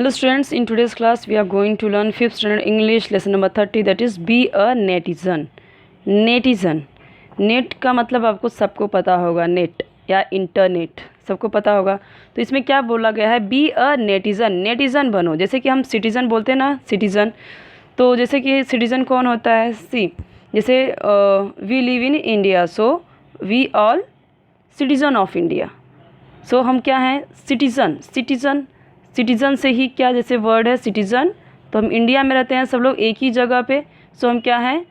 Hello students, in today's class we are going to learn 5th standard English lesson number 30, that is be a netizen. Netizen, net का मतलब आपको सबको पता होगा, net या internet सबको पता होगा। तो इसमें क्या बोला गया है, बी अ नेटिज़न, नेटिज़न बनो। जैसे कि हम सिटीज़न बोलते हैं ना, सिटीज़न, तो जैसे कि सिटीज़न कौन होता है, सी जैसे we live in India, so we all citizen of India. So हम क्या हैं, सिटीज़न। सिटीज़न, सिटीज़न से ही क्या, जैसे वर्ड है सिटीज़न, तो हम इंडिया में रहते हैं सब लोग एक ही जगह पे, सो हम क्या हैं,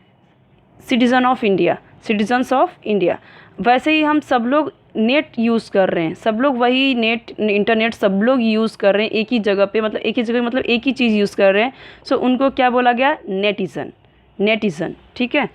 citizen of India, citizens of India. वैसे ही हम सब लोग नेट यूज़ कर रहे हैं, सब लोग वही नेट, इंटरनेट सब लोग यूज़ कर रहे हैं एक ही जगह पे, मतलब एक ही जगह, मतलब एक ही चीज़ यूज़ कर रहे हैं। सो उनको क्या बोला गया, नेटिज़न, नेटिज़न, ठीक है।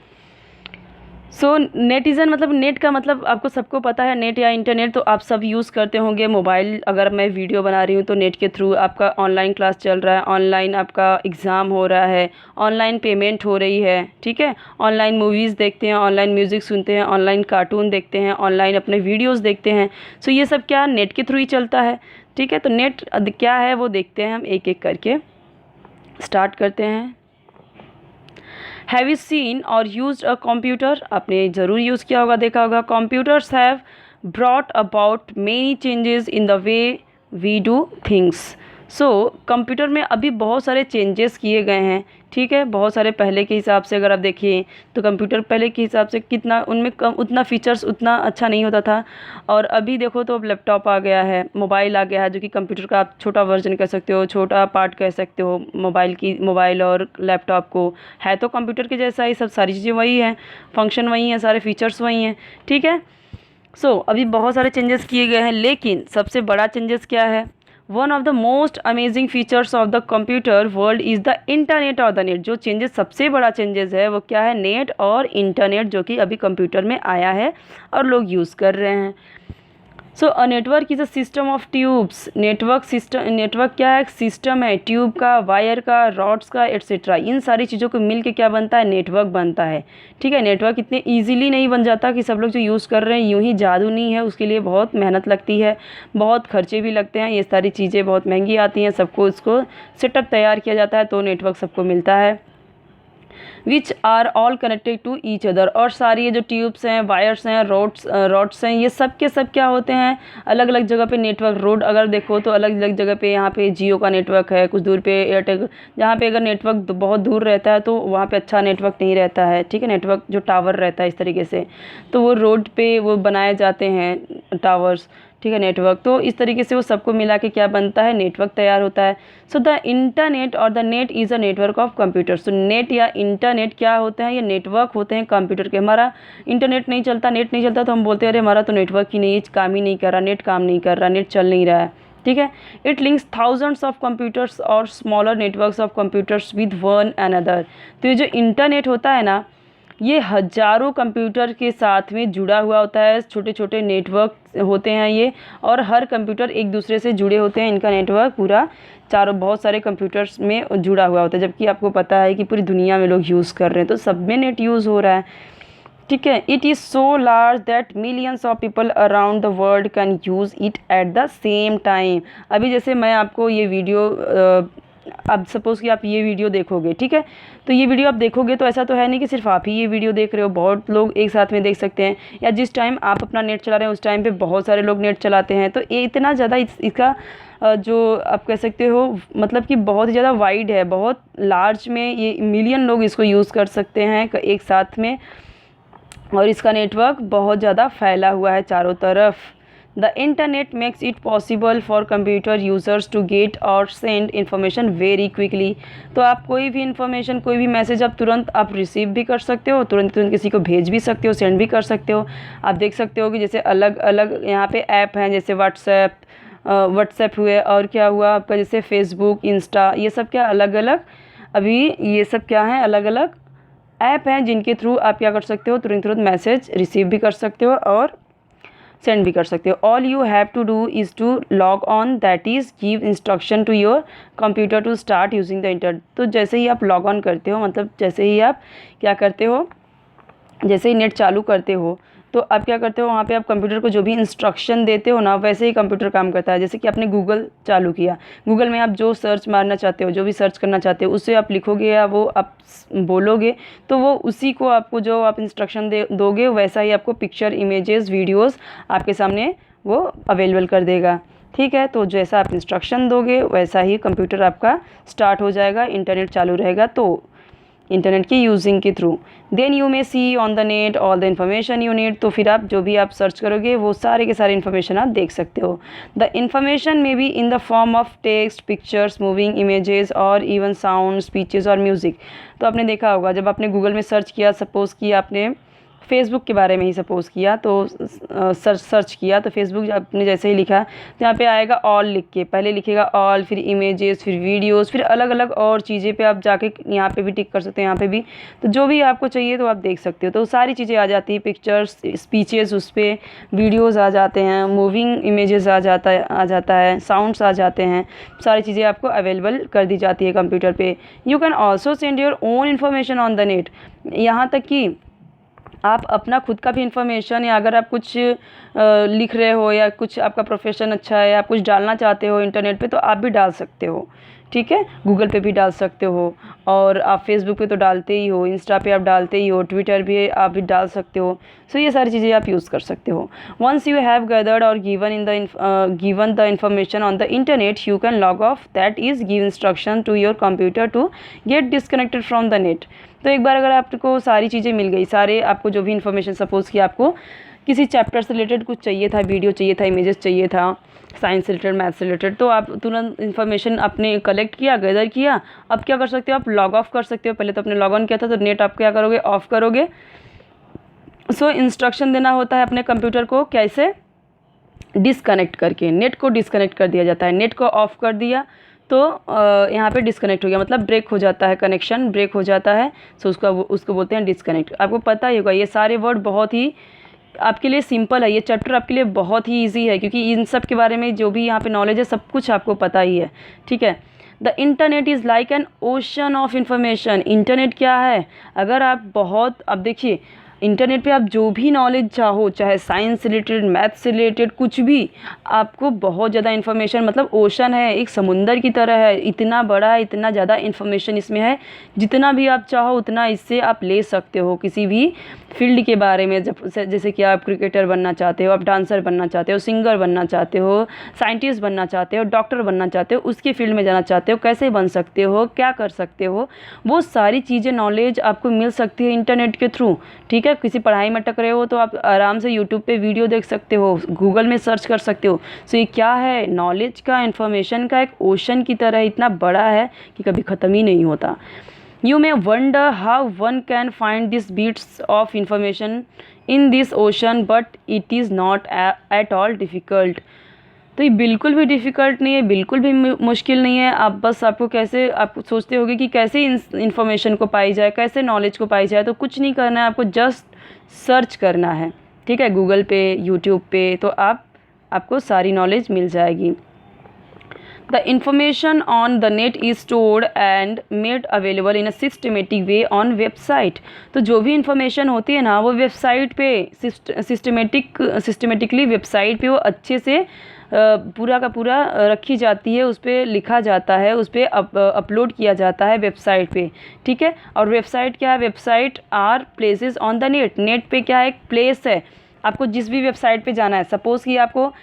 सो नेटिज़न मतलब नेट का मतलब आपको सबको पता है, नेट या इंटरनेट तो आप सब यूज़ करते होंगे। मोबाइल, अगर मैं वीडियो बना रही हूँ तो नेट के थ्रू, आपका ऑनलाइन क्लास चल रहा है, ऑनलाइन आपका एग्ज़ाम हो रहा है, ऑनलाइन पेमेंट हो रही है, ठीक है, ऑनलाइन मूवीज़ देखते हैं, ऑनलाइन म्यूज़िक सुनते हैं, ऑनलाइन कार्टून देखते हैं, ऑनलाइन अपने वीडियोज़ देखते हैं। सो ये सब क्या नेट के थ्रू ही चलता है, ठीक है। तो नेट क्या है वो देखते हैं हम एक एक करके, स्टार्ट करते हैं। Have you seen or used a computer, आपने ज़रूर यूज़ किया होगा, देखा होगा। Computers have brought about many changes in the way we do things. So computer में अभी बहुत सारे चेंजेस किए गए हैं, ठीक है। बहुत सारे पहले के हिसाब से अगर आप देखिए तो कंप्यूटर पहले के हिसाब से कितना उनमें कम, उतना फीचर्स उतना अच्छा नहीं होता था। और अभी देखो तो अब लैपटॉप आ गया है, मोबाइल आ गया है, जो कि कंप्यूटर का आप छोटा वर्जन कह सकते हो, छोटा पार्ट कह सकते हो मोबाइल की, मोबाइल और लैपटॉप को। है तो कंप्यूटर के जैसा ही, सब सारी चीज़ें वही हैं, फंक्शन वही हैं, सारे फीचर्स वही हैं, ठीक है। सो अभी बहुत सारे चेंजेस किए गए हैं, लेकिन सबसे बड़ा चेंजेस क्या है, one of the most amazing features of the computer world is the internet और द नेट। जो चेंजेस, सबसे बड़ा चेंजेस है वो क्या है, नेट और इंटरनेट, जो कि अभी कंप्यूटर में आया है और लोग यूज़ कर रहे हैं। So a network is a system of tubes. Network system, network क्या है, एक सिस्टम है, ट्यूब का, वायर का, रॉड्स का, एट्सेट्रा, इन सारी चीज़ों को मिल के क्या बनता है, नेटवर्क बनता है, ठीक है। नेटवर्क इतने ईजीली नहीं बन जाता कि सब लोग जो यूज़ कर रहे हैं, यूँ ही जादू नहीं है, उसके लिए बहुत मेहनत लगती है, बहुत खर्चे भी लगते हैं, ये सारी चीज़ें बहुत महंगी आती हैं, सबको इसको सेटअप तैयार किया जाता है तो नेटवर्क सबको मिलता है। Which are all connected to each other, और सारी ये जो ट्यूब्स हैं, वायर्स हैं, रॉड्स हैं, ये सब के सब क्या होते हैं, अलग अलग जगह पे नेटवर्क। रोड अगर देखो तो अलग अलग जगह पे, यहाँ पे जियो का नेटवर्क है, कुछ दूर पे एयरटेल, जहाँ पे अगर नेटवर्क बहुत दूर रहता है तो वहाँ पे अच्छा नेटवर्क नहीं रहता है, ठीक है। नेटवर्क जो टावर रहता है इस तरीके से, तो वो रोड पे वो बनाए जाते हैं टावर्स, ठीक है, नेटवर्क। तो इस तरीके से वो सबको मिला के क्या बनता है, नेटवर्क तैयार होता है। सो द इंटरनेट और the net is a network of computer. So net या इंटरनेट क्या होते हैं, ये नेटवर्क होते हैं कंप्यूटर के। हमारा इंटरनेट नहीं चलता, नेट नहीं चलता, तो हम बोलते हैं अरे हमारा तो नेटवर्क ही नहीं, काम ही नहीं कर रहा, नेट काम नहीं कर रहा, नेट चल नहीं रहा है, ठीक है। It links thousands of computers और smaller networks of computers with one another. तो ये जो इंटरनेट होता है ना, ये हज़ारों कंप्यूटर के साथ में जुड़ा हुआ होता है, छोटे छोटे नेटवर्क होते हैं ये, और हर कंप्यूटर एक दूसरे से जुड़े होते हैं, इनका नेटवर्क पूरा चारों बहुत सारे कंप्यूटर्स में जुड़ा हुआ होता है। जबकि आपको पता है कि पूरी दुनिया में लोग यूज़ कर रहे हैं, तो सब में नेट यूज़ हो रहा है, ठीक है। It is so large that millions of people around the world can use it at the same time. अभी जैसे मैं आपको ये वीडियो, अब सपोज़ कि आप ये वीडियो देखोगे, ठीक है, तो ये वीडियो आप देखोगे तो ऐसा तो है नहीं कि सिर्फ आप ही ये वीडियो देख रहे हो, बहुत लोग एक साथ में देख सकते हैं, या जिस टाइम आप अपना नेट चला रहे हैं उस टाइम पे बहुत सारे लोग नेट चलाते हैं। तो ये इतना ज़्यादा इसका जो आप कह सकते हो, मतलब कि बहुत ही ज़्यादा वाइड है, बहुत लार्ज में, ये मिलियन लोग इसको यूज़ कर सकते हैं एक साथ में, और इसका नेटवर्क बहुत ज़्यादा फैला हुआ है चारों तरफ। The internet makes it possible for computer users to get or send information very quickly. तो आप कोई भी इन्फॉर्मेशन, कोई भी मैसेज आप तुरंत आप रिसीव भी कर सकते हो, तुरंत तुरंत किसी को भेज भी सकते हो, सेंड भी कर सकते हो। आप देख सकते हो कि जैसे अलग अलग यहाँ पे ऐप हैं, जैसे व्हाट्सएप हुए, और क्या हुआ आपका, जैसे फेसबुक, इंस्टा, ये सब क्या अलग अलग, अभी ये सब क्या हैं, अलग अलग ऐप हैं जिनके थ्रू आप क्या कर सकते हो, तुरंत तुरंत मैसेज रिसीव भी कर सकते हो और सेंड भी कर सकते हो। All you have to do is to log on, that is give instruction to your computer to start using the internet. तो जैसे ही आप लॉग ऑन करते हो, मतलब जैसे ही आप क्या करते हो, जैसे ही नेट चालू करते हो, तो आप क्या करते हो, वहाँ पे आप कंप्यूटर को जो भी इंस्ट्रक्शन देते हो ना, वैसे ही कंप्यूटर काम करता है। जैसे कि आपने गूगल चालू किया, गूगल में आप जो सर्च मारना चाहते हो, जो भी सर्च करना चाहते हो, उससे आप लिखोगे या वो आप बोलोगे, तो वो उसी को आपको जो आप इंस्ट्रक्शन दोगे वैसा ही आपको पिक्चर, इमेजेस, वीडियोज़ आपके सामने वो अवेलेबल कर देगा। ठीक है, तो जैसा आप इंस्ट्रक्शन दोगे वैसा ही कंप्यूटर आपका स्टार्ट हो जाएगा, इंटरनेट चालू रहेगा तो इंटरनेट की यूजिंग के through. Then you may see on the net all the information you need, तो फिर आप जो भी आप सर्च करोगे वो सारे के सारे इन्फॉर्मेशन आप देख सकते हो। The information may be in the form of text, pictures, moving images और इवन साउंड, स्पीचेस और म्यूज़िक। तो आपने देखा होगा जब आपने गूगल में सर्च किया, सपोज़ कि आपने फेसबुक के बारे में ही सपोज़ किया, तो सर्च किया, तो फेसबुक आपने जैसे ही लिखा तो यहाँ पे आएगा ऑल लिख के, पहले लिखेगा ऑल, फिर इमेजेस, फिर वीडियोस, फिर अलग अलग और चीज़ें पे आप जाके यहाँ पे भी टिक कर सकते हो, यहाँ पे भी, तो जो भी आपको चाहिए तो आप देख सकते हो। तो सारी चीज़ें आ जाती है, पिक्चर्स, स्पीचेस, उस पर वीडियोज़ आ जाते हैं, मूविंग इमेजेस आ जाता है, साउंड्स आ जाते हैं, सारी चीज़ें आपको अवेलेबल कर दी जाती है कंप्यूटर पर। You can also send your own information on the net, यहाँ तक कि आप अपना खुद का भी इंफॉर्मेशन, या अगर आप कुछ लिख रहे हो या कुछ आपका प्रोफेशन अच्छा है, आप कुछ डालना चाहते हो इंटरनेट पे, तो आप भी डाल सकते हो। ठीक है, गूगल पे भी डाल सकते हो, और आप फेसबुक पे तो डालते ही हो, इंस्टा पे आप डालते ही हो, ट्विटर भी आप भी डाल सकते हो। सो ये सारी चीज़ें आप यूज़ कर सकते हो। Once you have gathered or given the information on the internet, you can log off, that is give instruction to your computer to get disconnected from the net. तो एक बार अगर आपको सारी चीज़ें मिल गई, सारे आपको जो भी इन्फॉर्मेशन, सपोज़ कि आपको किसी चैप्टर से रिलेटेड कुछ चाहिए था, वीडियो चाहिए था, इमेजेस चाहिए था, साइंस से रिलेटेड, मैथ्स से रिलेटेड, तो आप तुरंत इन्फॉर्मेशन आपने कलेक्ट किया, गैदर किया। अब क्या कर सकते हो, आप लॉग ऑफ कर सकते हो। पहले तो आपने लॉग ऑन किया था, तो नेट आप क्या करोगे, ऑफ़ करोगे। सो इंस्ट्रक्शन देना होता है अपने कंप्यूटर को, कैसे, डिसकनेक्ट करके। नेट को डिसकनेक्ट कर दिया जाता है, नेट को ऑफ़ कर दिया तो यहाँ पे डिस्कनेक्ट हो गया, मतलब ब्रेक हो जाता है, कनेक्शन ब्रेक हो जाता है। सो उसको बोलते हैं डिस्कनेक्ट। आपको पता ही होगा, ये सारे वर्ड बहुत ही आपके लिए सिंपल है, ये चैप्टर आपके लिए बहुत ही ईजी है, क्योंकि इन सब के बारे में जो भी यहाँ पे नॉलेज है सब कुछ आपको पता ही है। ठीक है, the internet is like an ocean of information. Internet क्या है, अगर आप बहुत, अब देखिए इंटरनेट पे आप जो भी नॉलेज चाहो, चाहे साइंस से रिलेटेड, मैथ्स से रिलेटेड, कुछ भी, आपको बहुत ज़्यादा इन्फॉर्मेशन, मतलब ओशन है, एक समुंदर की तरह है, इतना बड़ा है, इतना ज़्यादा इन्फॉर्मेशन इसमें है, जितना भी आप चाहो उतना इससे आप ले सकते हो। किसी भी फील्ड के बारे में, जैसे कि आप क्रिकेटर बनना चाहते हो, आप डांसर बनना चाहते हो, सिंगर बनना चाहते हो, साइंटिस्ट बनना चाहते हो, डॉक्टर बनना चाहते हो, उसके फील्ड में जाना चाहते हो, कैसे बन सकते हो, क्या कर सकते हो, वो सारी चीज़ें, नॉलेज आपको मिल सकती है इंटरनेट के थ्रू। ठीक है, किसी पढ़ाई में अटक रहे हो तो आप आराम से यूट्यूब पे वीडियो देख सकते हो, गूगल में सर्च कर सकते हो। सो ये क्या है, नॉलेज का, इन्फॉर्मेशन का एक ओशन की तरह इतना बड़ा है कि कभी ख़त्म ही नहीं होता। You may wonder how one can find these bits of information in this ocean, but it is not at all difficult. तो ये बिल्कुल भी डिफ़िकल्ट नहीं है, बिल्कुल भी मुश्किल नहीं है। आप बस, आपको कैसे, आप सोचते होगे कि कैसे इन्फॉर्मेशन को पाई जाए, कैसे नॉलेज को पाई जाए, तो कुछ नहीं करना है, आपको जस्ट सर्च करना है। ठीक है, गूगल पे, यूट्यूब पे, तो आपको सारी नॉलेज मिल जाएगी। The information on the net is stored and made available in a systematic way on website. तो जो भी इंफॉर्मेशन होती है ना, वो वेबसाइट पे सिस्टमेटिकली वेबसाइट पे वो अच्छे से पूरा का पूरा रखी जाती है, उस पर लिखा जाता है, उस पर अपलोड किया जाता है वेबसाइट पे। ठीक है, और वेबसाइट क्या है, website R places on the net. Net पे क्या है, एक प्लेस है। आपको जिस भी वेबसाइट पे जाना है, सपोज़ कि आपको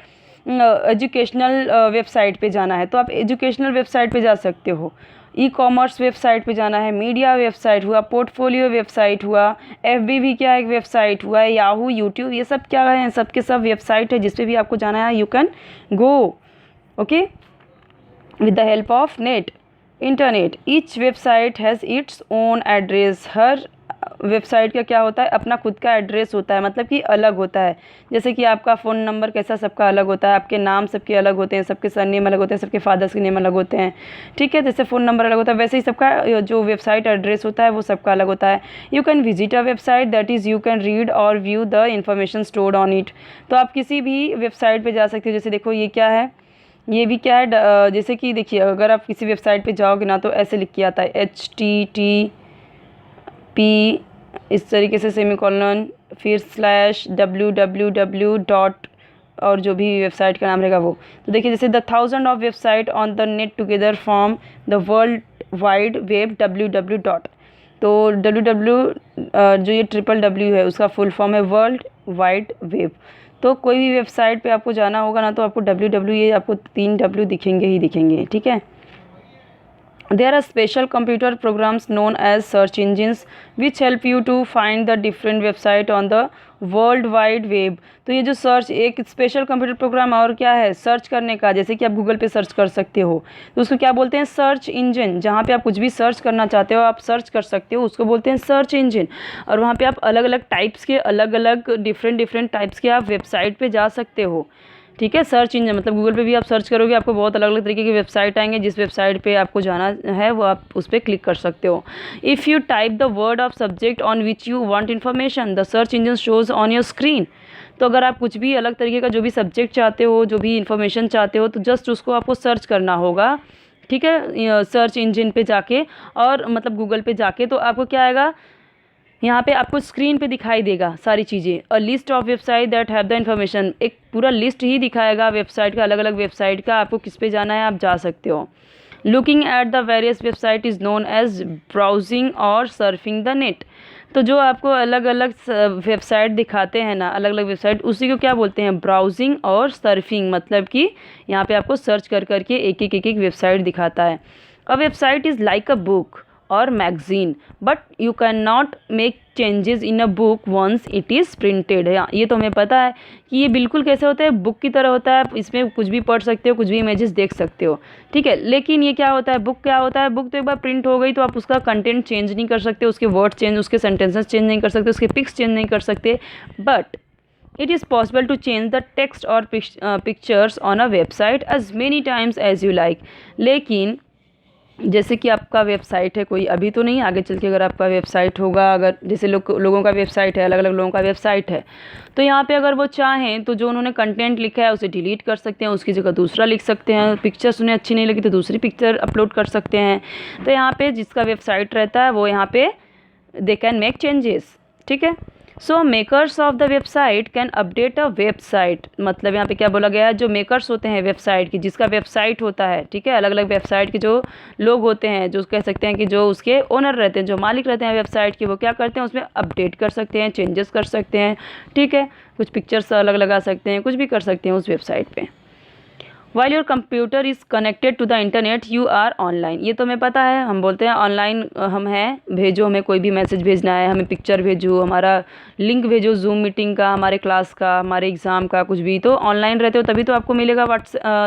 एजुकेशनल वेबसाइट पे जाना है, तो आप एजुकेशनल वेबसाइट पे जा सकते हो। ई कॉमर्स वेबसाइट पे जाना है, मीडिया वेबसाइट हुआ, पोर्टफोलियो वेबसाइट हुआ, एफबी भी क्या एक वेबसाइट हुआ, याहू, यूट्यूब, ये सब क्या है, सब के सब वेबसाइट है। जिस पे भी आपको जाना है, you can go, okay, with the help of net, internet. Each website has its own address. Her website का क्या होता है, अपना खुद का एड्रेस होता है, मतलब कि अलग होता है। जैसे कि आपका फ़ोन नंबर कैसा सबका अलग होता है, आपके नाम सबके अलग होते हैं, सबके सरनेम अलग होते हैं, सबके फादर्स के नेम अलग होते हैं। ठीक है, जैसे फ़ोन नंबर अलग होता है, वैसे ही सबका जो वेबसाइट एड्रेस होता है वो सबका अलग होता है। You can visit a website, that is you can read और view the information stored on it. तो आप किसी भी वेबसाइट पर जा सकते हो। जैसे देखो ये क्या है, ये भी क्या है, जैसे कि देखिए, अगर आप किसी वेबसाइट पे जाओगे ना, तो ऐसे लिख के आता है HTTP इस तरीके से सेमीकोलन, फिर स्लैश www डॉट और जो भी वेबसाइट का नाम रहेगा वो। तो देखिए जैसे the thousand of website on the net together form the world wide web www dot. तो www जो ये www है उसका फुल फॉर्म है वर्ल्ड वाइड वेब। तो कोई भी वेबसाइट पे आपको जाना होगा ना तो आपको www ये आपको 3 W दिखेंगे ही दिखेंगे, ठीक है। There are special computer programs known as search engines which help you to find the different website on the world wide web. तो ये जो सर्च एक स्पेशल कंप्यूटर प्रोग्राम और क्या है सर्च करने का, जैसे कि आप गूगल पे सर्च कर सकते हो तो उसको क्या बोलते हैं सर्च इंजन। जहाँ पे आप कुछ भी सर्च करना चाहते हो आप सर्च कर सकते हो उसको बोलते हैं सर्च इंजन। और वहाँ पे आप अलग अलग टाइप्स के अलग अलग डिफरेंट टाइप्स के आप वेबसाइट पे जा सकते हो, ठीक है। सर्च इंजन मतलब गूगल पे भी आप सर्च करोगे आपको बहुत अलग अलग तरीके की वेबसाइट आएंगे, जिस वेबसाइट पे आपको जाना है वो आप उस पर क्लिक कर सकते हो। If you type the word of subject on which you want information the search engine shows on your screen. तो अगर आप कुछ भी अलग तरीके का जो भी सब्जेक्ट चाहते हो जो भी इन्फॉर्मेशन चाहते हो तो जस्ट उसको आपको सर्च करना होगा, ठीक है, सर्च इंजन पे जाके और मतलब गूगल पे जाके। तो आपको क्या आएगा यहाँ पे आपको स्क्रीन पे दिखाई देगा सारी चीज़ें। A list of website that have the information, एक पूरा लिस्ट ही दिखाएगा वेबसाइट का, अलग अलग वेबसाइट का, आपको किस पे जाना है आप जा सकते हो। Looking at the various website is known as browsing or surfing the net. तो जो आपको अलग अलग वेबसाइट दिखाते हैं ना, अलग अलग वेबसाइट, उसी को क्या बोलते हैं ब्राउजिंग और सर्फिंग। मतलब कि यहाँ पे आपको सर्च कर करके एक वेबसाइट दिखाता है। A website is like a book और magazine but you can not make changes in a book once it is printed. ये तो हमें पता है कि ये बिल्कुल कैसे होता है, बुक की तरह होता है, इसमें कुछ भी पढ़ सकते हो, कुछ भी इमेजेस देख सकते हो, ठीक है। लेकिन ये क्या होता है, बुक क्या होता है, बुक तो एक बार प्रिंट हो गई तो आप उसका कंटेंट चेंज नहीं कर सकते, उसके वर्ड चेंज, उसके सेंटेंसेस चेंज नहीं कर सकते, उसके पिक्स चेंज नहीं कर सकते। But it is possible to change the text और pictures on a website as many times as you like. लेकिन जैसे कि आपका वेबसाइट है कोई, अभी तो नहीं, आगे चल के अगर आपका वेबसाइट होगा, अगर जैसे लोगों का वेबसाइट है, अलग अलग लोगों का वेबसाइट है, तो यहाँ पे अगर वो चाहें तो जो उन्होंने कंटेंट लिखा है उसे डिलीट कर सकते हैं, उसकी जगह दूसरा लिख सकते हैं। पिक्चर्स उन्हें अच्छी नहीं लगी तो दूसरी पिक्चर अपलोड कर सकते हैं। तो यहाँ पे जिसका वेबसाइट रहता है वो यहाँ पे दे कैन मेक चेंजेस, ठीक है। So makers of the website can update a website. मतलब यहाँ पे क्या बोला गया है, जो मेकर्स होते हैं वेबसाइट की, जिसका वेबसाइट होता है, ठीक है, अलग अलग वेबसाइट के जो लोग होते हैं, जो कह सकते हैं कि जो उसके ओनर रहते हैं, जो मालिक रहते हैं वेबसाइट के, वो क्या करते हैं उसमें अपडेट कर सकते हैं, चेंजेस कर सकते हैं, ठीक है, कुछ पिक्चर्स अलग लगा सकते हैं, कुछ भी कर सकते हैं उस वेबसाइट पर। While your computer is connected to the internet you are online. ये तो हमें पता है, हम बोलते हैं ऑनलाइन हम हैं, भेजो हमें कोई भी मैसेज भेजना है, हमें पिक्चर भेजो, हमारा लिंक भेजो जूम मीटिंग का, हमारे क्लास का, हमारे एग्ज़ाम का, कुछ भी। तो ऑनलाइन रहते हो तभी तो आपको मिलेगा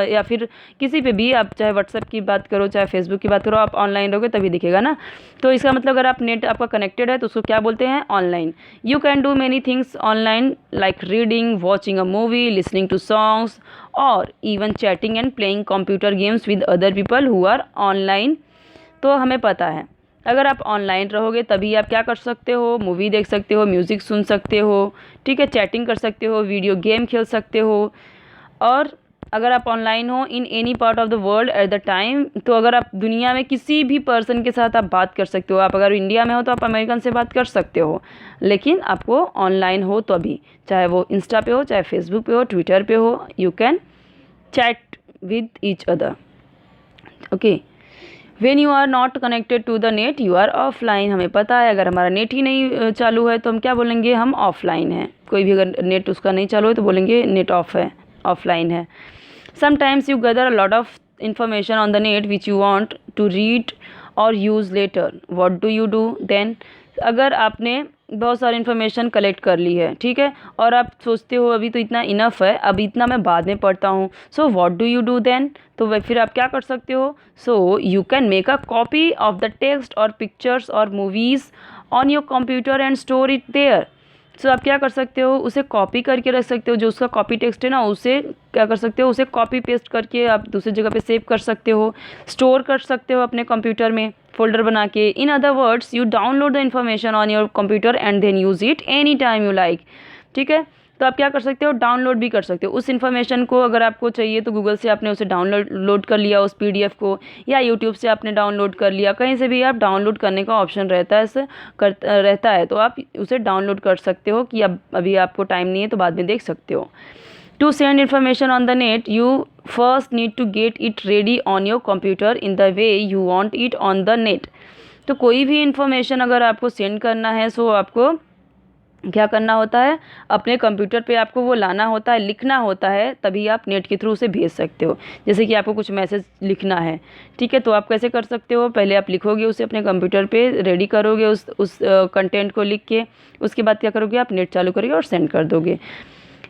या फिर किसी पे भी आप चाहे व्हाट्सएप की बात करो चाहे फेसबुक की बात करो, आप ऑनलाइन रहोगे तभी दिखेगा ना। तो इसका मतलब अगर आप नेट आपका कनेक्टेड है तो उसको क्या बोलते हैं online. You can do many things online like reading, watching a movie, listening to songs और even chatting and playing computer games with other people who are online. तो हमें पता है अगर आप ऑनलाइन रहोगे तभी आप क्या कर सकते हो, मूवी देख सकते हो, म्यूज़िक सुन सकते हो, ठीक है, चैटिंग कर सकते हो, वीडियो गेम खेल सकते हो। और अगर आप ऑनलाइन हो in any part of the world at the time, तो अगर आप दुनिया में किसी भी पर्सन के साथ आप बात कर सकते हो। आप अगर इंडिया में हो तो आप अमेरिकन से बात कर सकते हो, लेकिन आपको ऑनलाइन हो तो अभी, चाहे वो इंस्टा पे हो, चाहे फेसबुक पे हो, ट्विटर पे हो, you can chat with each other, okay. When you are not connected to the net you are offline. हमें पता है अगर हमारा नेट ही नहीं चालू है तो हम क्या बोलेंगे, हम ऑफलाइन हैं। कोई भी अगर नेट उसका नहीं चालू है तो बोलेंगे नेट ऑफ है, ऑफलाइन है। Sometimes you gather a lot of information on the net which you want to read और use later, what do you do then. अगर आपने बहुत सारी इन्फॉर्मेशन कलेक्ट कर ली है, ठीक है, और आप सोचते हो अभी तो इतना इनफ है, अब इतना मैं बाद में पढ़ता हूँ, so what do you do then. तो वह फिर आप क्या कर सकते हो, so you can make a copy of the text और पिक्चर्स और movies on your computer and store it there. So आप क्या कर सकते हो, उसे कॉपी करके रख सकते हो, जो उसका कॉपी टेक्स्ट है ना उसे क्या कर सकते हो, उसे कॉपी पेस्ट करके आप दूसरी जगह पे सेव कर सकते हो, स्टोर कर सकते हो अपने कंप्यूटर में फोल्डर बना के। In other words you download the information on your computer and then use it any time you like, ठीक है। तो आप क्या कर सकते हो, डाउनलोड भी कर सकते हो उस इन्फॉर्मेशन को। अगर आपको चाहिए तो गूगल से आपने उसे डाउनलोड कर लिया उस PDF को, या यूट्यूब से आपने डाउनलोड कर लिया, कहीं से भी आप डाउनलोड करने का ऑप्शन रहता है रहता है, तो आप उसे डाउनलोड कर सकते हो कि अब अभी आपको टाइम नहीं है तो बाद में देख सकते हो। To send information on the net, you first need to get it ready on your computer in the way you want it on the net. तो कोई भी इन्फॉर्मेशन अगर आपको सेंड करना है सो आपको क्या करना होता है, अपने कंप्यूटर पे आपको वो लाना होता है, लिखना होता है, तभी आप नेट के थ्रू उसे भेज सकते हो। जैसे कि आपको कुछ मैसेज लिखना है, ठीक है, तो आप कैसे कर सकते हो, पहले आप लिखोगे उसे अपने कंप्यूटर पे, रेडी करोगे उस कंटेंट को लिख के, उसके बाद क्या करोगे, आप नेट चालू करोगे और सेंड कर दोगे।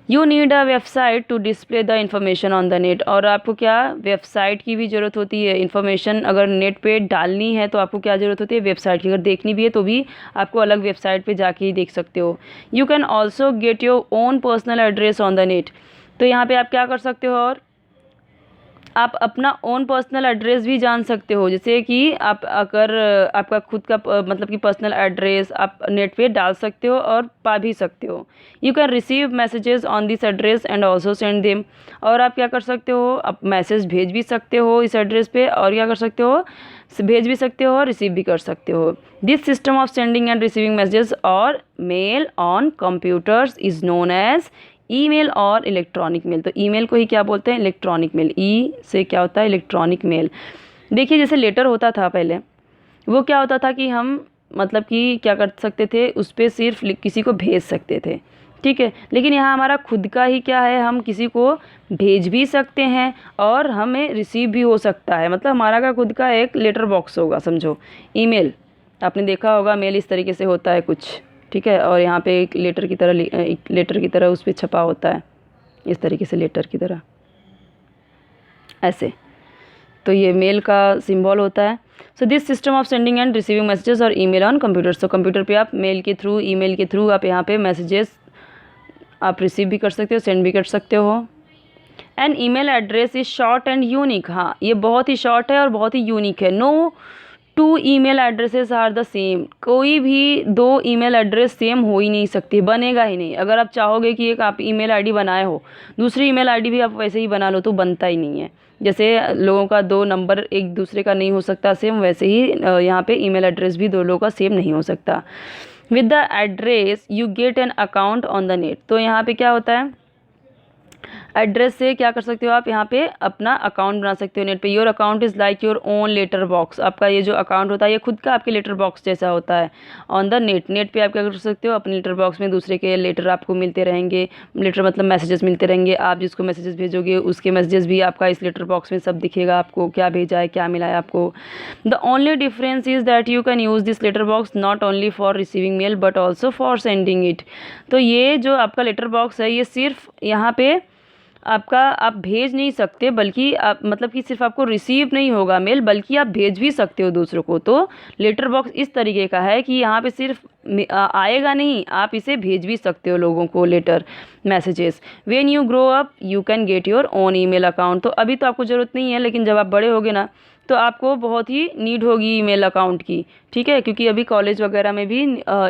You need a website to display the information on the net, और आपको क्या वेबसाइट की भी ज़रूरत होती है। इन्फॉर्मेशन अगर नेट पे डालनी है तो आपको क्या ज़रूरत होती है, वेबसाइट की। अगर देखनी भी है तो भी आपको अलग वेबसाइट पे जाके ही देख सकते हो। You can also get your own personal address on the net, तो यहाँ पे आप क्या कर सकते हो, और आप अपना ओन पर्सनल एड्रेस भी जान सकते हो। जैसे कि आप अगर आपका खुद का मतलब कि पर्सनल एड्रेस आप नेट पे डाल सकते हो और पा भी सकते हो। You can receive messages on this address and also send them, और आप क्या कर सकते हो, आप मैसेज भेज भी सकते हो इस एड्रेस पे, और क्या कर सकते हो, भेज भी सकते हो और रिसीव भी कर सकते हो। This system of sending and receiving messages और mail on computers is known as email और इलेक्ट्रॉनिक मेल। तो ईमेल को ही क्या बोलते हैं, इलेक्ट्रॉनिक मेल। ई से क्या होता है, इलेक्ट्रॉनिक मेल। देखिए जैसे लेटर होता था पहले, वो क्या होता था कि हम मतलब कि क्या कर सकते थे, उस पर सिर्फ किसी को भेज सकते थे, ठीक है। लेकिन यहाँ हमारा खुद का ही क्या है, हम किसी को भेज भी सकते हैं और हमें रिसीव भी हो सकता है। मतलब हमारा का खुद का एक लेटर बॉक्स होगा, समझो। ईमेल आपने देखा होगा, मेल इस तरीके से होता है कुछ, ठीक है, और यहाँ पे एक लेटर की तरह उस पर छपा होता है इस तरीके से, लेटर की तरह ऐसे। तो ये मेल का सिंबल होता है। So this system of sending and receiving messages और ईमेल ऑन कंप्यूटर। तो कंप्यूटर पे आप मेल के थ्रू, ईमेल के थ्रू आप यहाँ पे मैसेजेस आप रिसीव भी कर सकते हो, सेंड भी कर सकते हो। And email address is short and unique. हाँ, ये बहुत ही शॉर्ट है और बहुत ही यूनिक है। No two email addresses are the same. कोई भी दो ईमेल एड्रेस सेम हो ही नहीं सकती, बनेगा ही नहीं। अगर आप चाहोगे कि एक आप ईमेल आईडी बनाए हो, दूसरी ईमेल आईडी भी आप वैसे ही बना लो, तो बनता ही नहीं है। जैसे लोगों का दो नंबर एक दूसरे का नहीं हो सकता सेम, वैसे ही यहाँ पे ईमेल एड्रेस भी दो लोगों का सेम नहीं हो सकता। With the address you get an account on the net. तो यहाँ पे क्या होता है, एड्रेस से क्या कर सकते हो, आप यहाँ पे अपना अकाउंट बना सकते हो नेट पे। Your account is like your own letter box. आपका ये जो अकाउंट होता है ये खुद का आपके लेटर बॉक्स जैसा होता है ऑन द नेट। नेट पे आप क्या कर सकते हो, अपने लेटर बॉक्स में दूसरे के लेटर आपको मिलते रहेंगे। लेटर मतलब मैसेजेस मिलते रहेंगे, आप जिसको मैसेजेस भेजोगे उसके मैसेजेस भी आपका इस लेटर बॉक्स में सब दिखेगा, आपको क्या भेजा है, क्या मिला है आपको। The only difference is that you can use this letter box not only for receiving mail but also for sending it. तो ये जो आपका लेटर बॉक्स है, ये सिर्फ यहाँ पे आपका आप भेज नहीं सकते, बल्कि आप मतलब कि सिर्फ आपको रिसीव नहीं होगा मेल, बल्कि आप भेज भी सकते हो दूसरों को। तो लेटर बॉक्स इस तरीके का है कि यहाँ पे सिर्फ आएगा नहीं, आप इसे भेज भी सकते हो लोगों को letter messages. When you grow up you can get your own email account. तो अभी तो आपको ज़रूरत नहीं है, लेकिन जब आप बड़े होगे ना तो आपको बहुत ही नीड होगी ईमेल अकाउंट की, ठीक है, क्योंकि अभी कॉलेज वगैरह में भी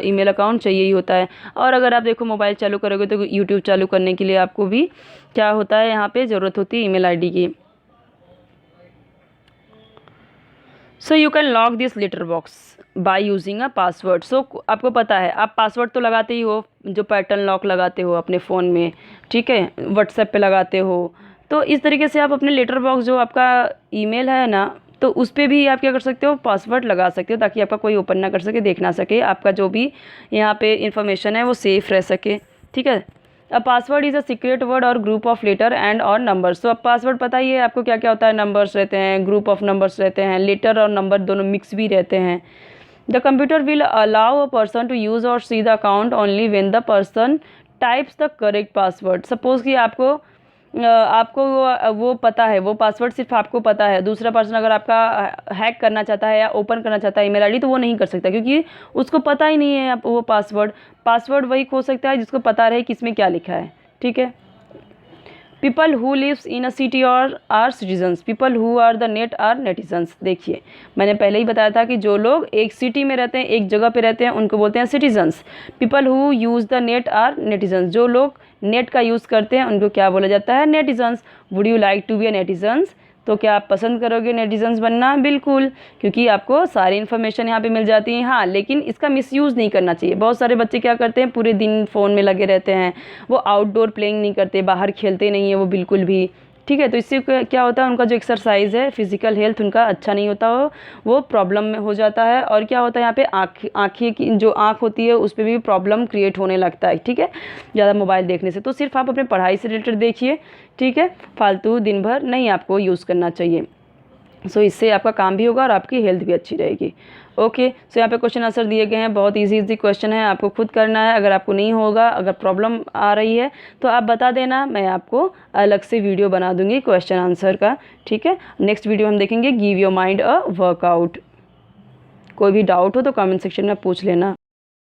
ईमेल अकाउंट चाहिए ही होता है। और अगर आप देखो मोबाइल चालू करोगे तो यूट्यूब चालू करने के लिए आपको भी क्या होता है, यहाँ पे ज़रूरत होती है ईमेल आईडी की। So you can lock this letter box by using a password. So आपको पता है, आप पासवर्ड तो लगाते ही हो, जो पैटर्न लॉक लगाते हो अपने फ़ोन में, ठीक है, व्हाट्सएप पे लगाते हो। तो इस तरीके से आप अपने लेटर बॉक्स जो आपका ईमेल है ना, तो उस पर भी आप क्या कर सकते हो, पासवर्ड लगा सकते हो, ताकि आपका कोई ओपन ना कर सके, देख ना सके, आपका जो भी यहाँ पे इन्फॉर्मेशन है वो सेफ़ रह सके, ठीक है। A password is a secret word और ग्रुप ऑफ लेटर एंड और नंबर्स। तो अब पासवर्ड पता ही है आपको क्या क्या होता है, नंबर्स रहते हैं, ग्रुप ऑफ नंबर्स रहते हैं, लेटर और नंबर दोनों मिक्स भी रहते हैं। The computer will allow a person to use और see the account only when the person types the correct password. Suppose कि आपको वो पता है, वो पासवर्ड सिर्फ आपको पता है, दूसरा पर्सन अगर आपका हैक करना चाहता है या ओपन करना चाहता है ईमेल आईडी, तो वो नहीं कर सकता, क्योंकि उसको पता ही नहीं है आप वो पासवर्ड वही खो सकता है जिसको पता रहे किसमें क्या लिखा है, ठीक है। People who lives in a city और are citizens, people who are the net are netizens. देखिए मैंने पहले ही बताया था कि जो लोग एक सिटी में रहते हैं, एक जगह पे रहते हैं, उनको बोलते हैं citizens. People who use the net are netizens, जो लोग नेट का यूज़ करते हैं उनको क्या बोला जाता है, netizens. Would you like to be a netizens, तो क्या आप पसंद करोगे नेटिजन्स बनना? बिल्कुल, क्योंकि आपको सारी इन्फॉर्मेशन यहाँ पे मिल जाती है। हाँ, लेकिन इसका मिसयूज़ नहीं करना चाहिए। बहुत सारे बच्चे क्या करते हैं, पूरे दिन फ़ोन में लगे रहते हैं, वो आउटडोर प्लेइंग नहीं करते, बाहर खेलते नहीं है वो बिल्कुल भी, ठीक है। तो इससे क्या होता है, उनका जो एक्सरसाइज है, फिजिकल हेल्थ उनका अच्छा नहीं होता हो, वो प्रॉब्लम में हो जाता है। और क्या होता है यहाँ पे आँखें की जो आँख होती है उस पर भी प्रॉब्लम क्रिएट होने लगता है, ठीक है, ज़्यादा मोबाइल देखने से। तो सिर्फ आप अपने पढ़ाई से रिलेटेड देखिए, ठीक है, फालतू दिन भर नहीं आपको यूज़ करना चाहिए। सो इससे आपका काम भी होगा और आपकी हेल्थ भी अच्छी रहेगी। ओके, सो यहाँ पे क्वेश्चन आंसर दिए गए हैं, बहुत इजी क्वेश्चन है, आपको खुद करना है। अगर आपको नहीं होगा, अगर प्रॉब्लम आ रही है तो आप बता देना, मैं आपको अलग से वीडियो बना दूंगी क्वेश्चन आंसर का, ठीक है। नेक्स्ट वीडियो हम देखेंगे give your mind a workout. कोई भी डाउट हो तो कमेंट सेक्शन में पूछ लेना।